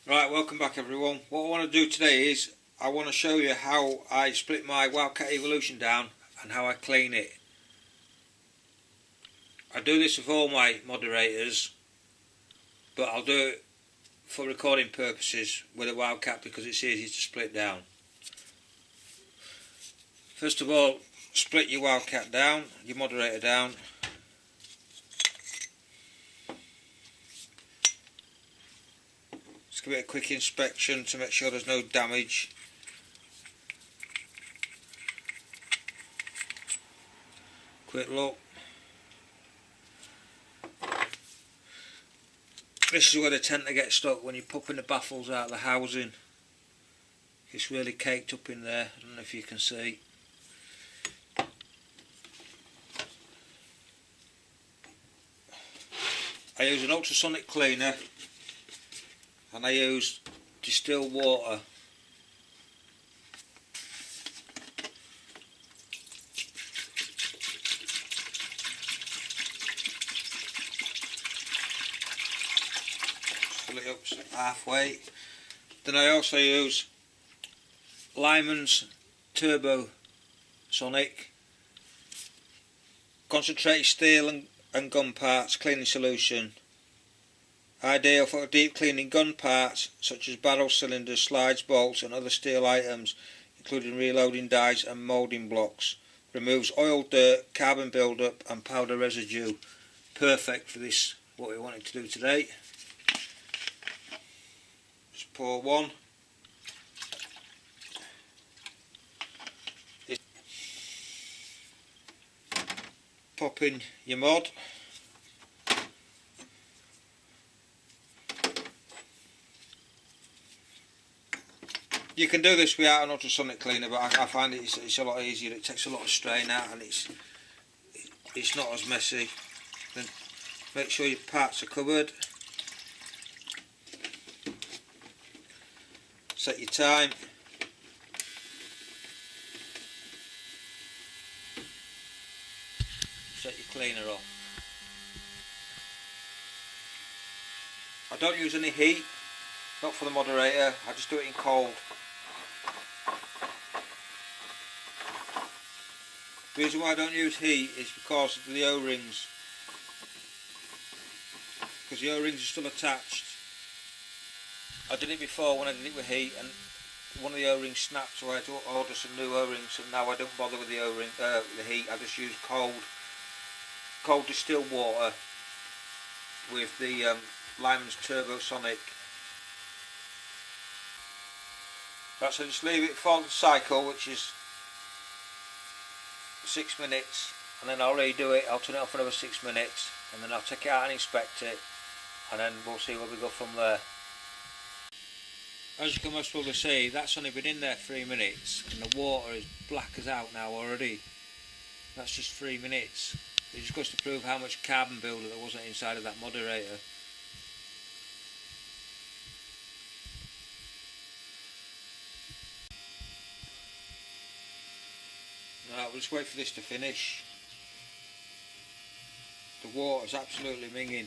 Right, welcome back everyone. What I want to do today is I want to show you how I split my Wildcat Evolution down and how I clean it. I do this with all my moderators, but I'll do it for recording purposes with a Wildcat because it's easy to split down. First of all, split your Wildcat down, your moderator down. Just give it a quick inspection to make sure there's no damage. Quick look. This is where they tend to get stuck when you're popping the baffles out of the housing. It's really caked up in there, I don't know if you can see. I use an ultrasonic cleaner and I use distilled water. Fill it up halfway. Then I also use Lyman's Ultrasonic concentrated steel and gun parts cleaning solution. Ideal for deep cleaning gun parts such as barrel cylinders, slides, bolts and other steel items, including reloading dies and moulding blocks. Removes oil, dirt, carbon buildup and powder residue. Perfect for this, what we wanted to do today. Just pour one. Pop in your mod. You can do this without an ultrasonic cleaner, but I find it's a lot easier. It takes a lot of strain out and it's not as messy. Then make sure your parts are covered. Set your time. Set your cleaner off. I don't use any heat, not for the moderator, I just do it in cold. The reason why I don't use heat is because of the O-rings. Because the O-rings are still attached. I did it before when I did it with heat and one of the O-rings snapped, so I had to order some new O-rings, and now I don't bother with the O-ring, the heat. I just use cold distilled water with the Lyman's Ultrasonic. Right, so just leave it for the cycle, which is 6 minutes, and then I'll redo it. I'll turn it off for another 6 minutes, and then I'll take it out and inspect it, and then we'll see where we go from there. As you can most probably see, that's only been in there 3 minutes, and the water is black as out now already. That's just 3 minutes. It just goes to prove how much carbon buildup there wasn't inside of that moderator. Right, we'll just wait for this to finish. The water's absolutely minging.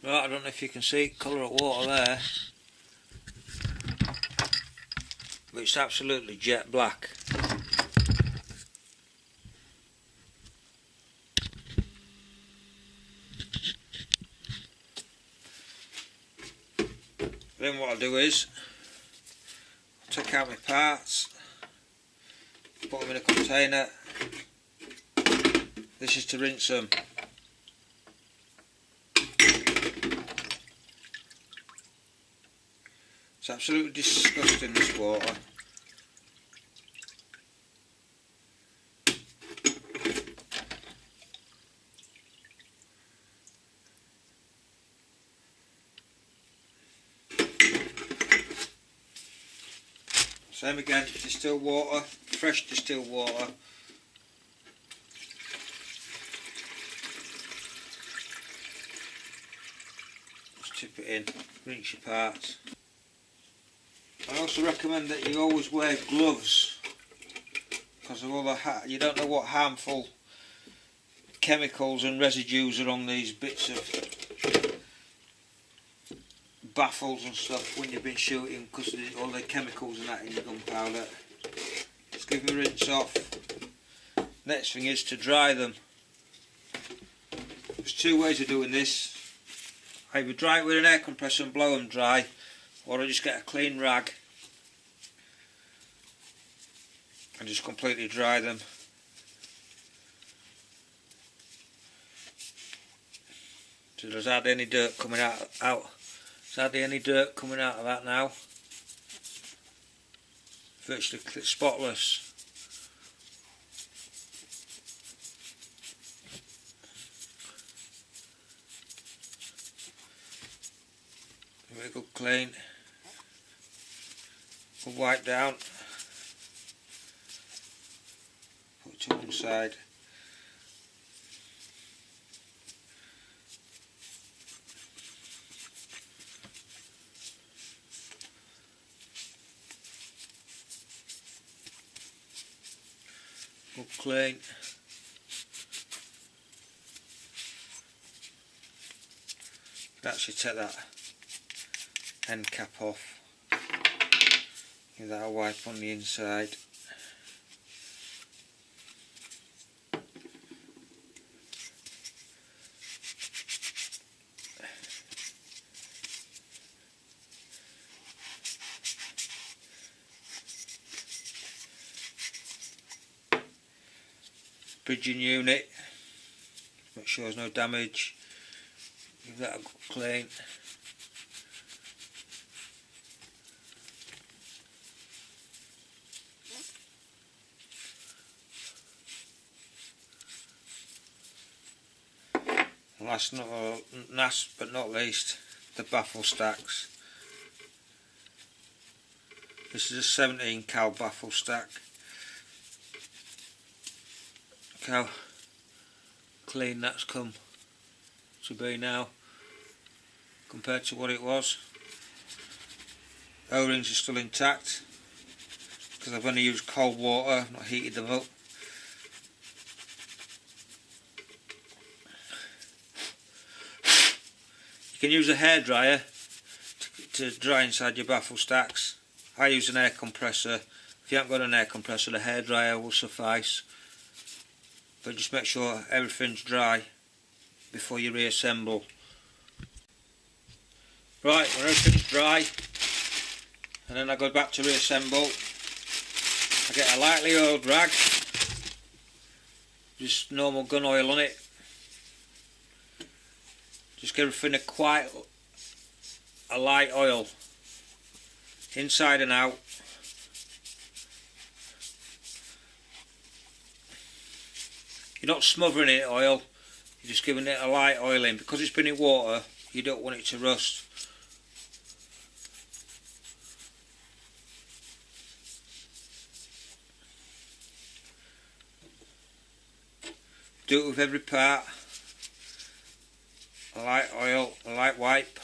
Right, I don't know if you can see colour of water there, but it's absolutely jet black. Then what I'll do is take out my parts, put them in a container. This is to rinse them. It's absolutely disgusting, this water. Same again, distilled water, fresh distilled water. Just tip it in, rinse your parts. I also recommend that you always wear gloves because of all the you don't know what harmful chemicals and residues are on these bits of baffles and stuff when you've been shooting, because of all the chemicals and that in your gunpowder. Just give them a rinse off. Next thing is to dry them. There's two ways of doing this. I either dry it with an air compressor and blow them dry, or I just get a clean rag and just completely dry them. So there's hardly any dirt coming out. There's hardly any dirt coming out of that now. Virtually spotless. Very good clean. Good wipe down. Put it to one side. Good clean. Actually take that end cap off. Give that a wipe on the inside. Bridging unit, make sure there's no damage, give that a good clean. And last but not least, the baffle stacks. This is a 17 cal baffle stack. Look how clean that's come to be now compared to what it was. O-rings are still intact because I've only used cold water, I've not heated them up. You can use a hairdryer to dry inside your baffle stacks. I use an air compressor. If you haven't got an air compressor, a hairdryer will suffice. But just make sure everything's dry before you reassemble. Right, when everything's dry, and then I go back to reassemble, I get a lightly oiled rag, just normal gun oil on it. Just give everything a light oil, inside and out. You're not smothering it oil, you're just giving it a light oiling. Because it's been in water, you don't want it to rust. Do it with every part. A light oil, a light wipe.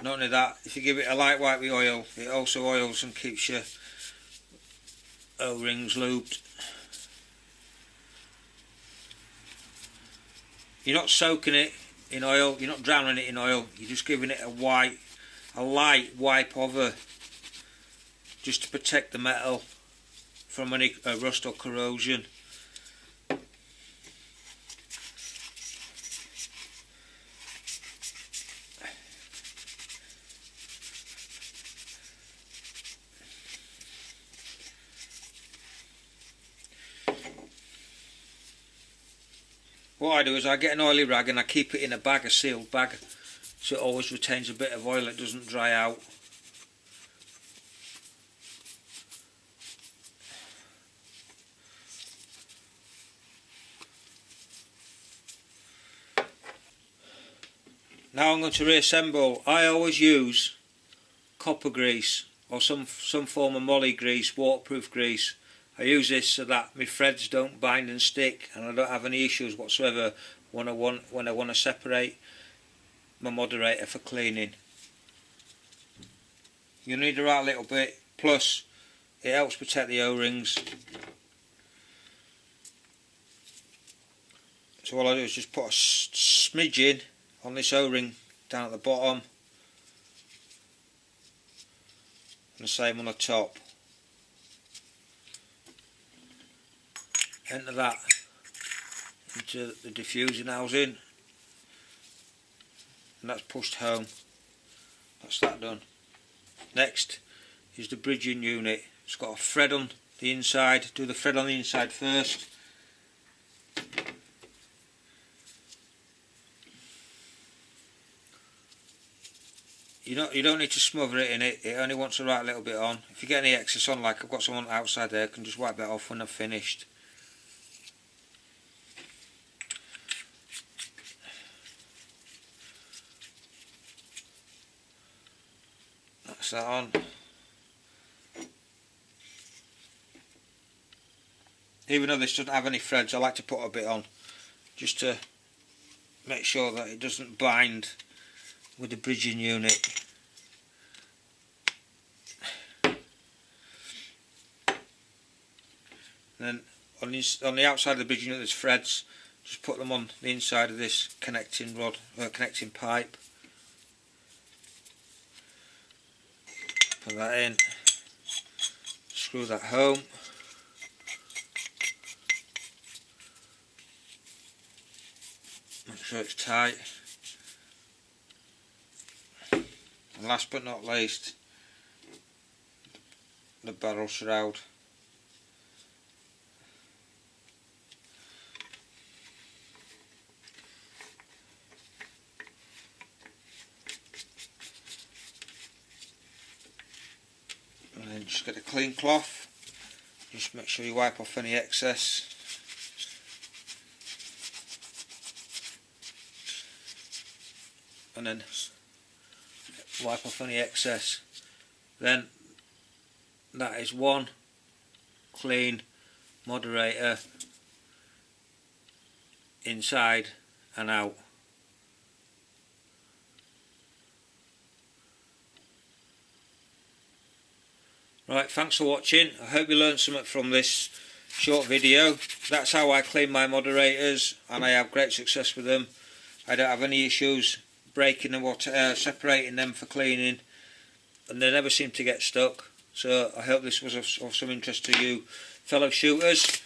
Not only that, if you give it a light wipe with oil, it also oils and keeps your O-rings lubed. You're not soaking it in oil, you're not drowning it in oil, you're just giving it a light wipe over, just to protect the metal from any rust or corrosion. What I do is I get an oily rag and I keep it in a bag, a sealed bag, so it always retains a bit of oil, it doesn't dry out. Now I'm going to reassemble. I always use copper grease or some form of moly grease, waterproof grease. I use this so that my threads don't bind and stick, and I don't have any issues whatsoever when I want to separate my moderator for cleaning. You need the right little bit, plus it helps protect the O-rings. So all I do is just put a smidgen on this O-ring down at the bottom, and the same on the top. Enter that into the diffusing housing, and that's pushed home. That's that done. Next is the bridging unit. It's got a thread on the inside. Do the thread on the inside first. You don't need to smother it in it. It only wants the right little bit on. If you get any excess on, like I've got some on the outside there, I can just wipe that off when I've finished. That's that on. Even though this doesn't have any threads, I like to put a bit on just to make sure that it doesn't bind with the bridging unit. And then on the outside of the bridging unit there's threads. Just put them on the inside of this connecting rod, connecting pipe. Put that in. Screw that home. Make sure it's tight. And last but not least, the barrel shroud. And then just get a clean cloth. Just make sure you wipe off any excess. And then wipe off any excess. Then that is one clean moderator inside and out. Right, thanks for watching. I hope you learned something from this short video. That's how I clean my moderators, and I have great success with them. I don't have any issues breaking them or separating them for cleaning, and they never seem to get stuck. So I hope this was of some interest to you fellow shooters.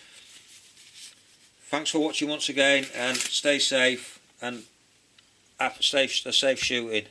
Thanks for watching once again, and stay safe and have safe shooting.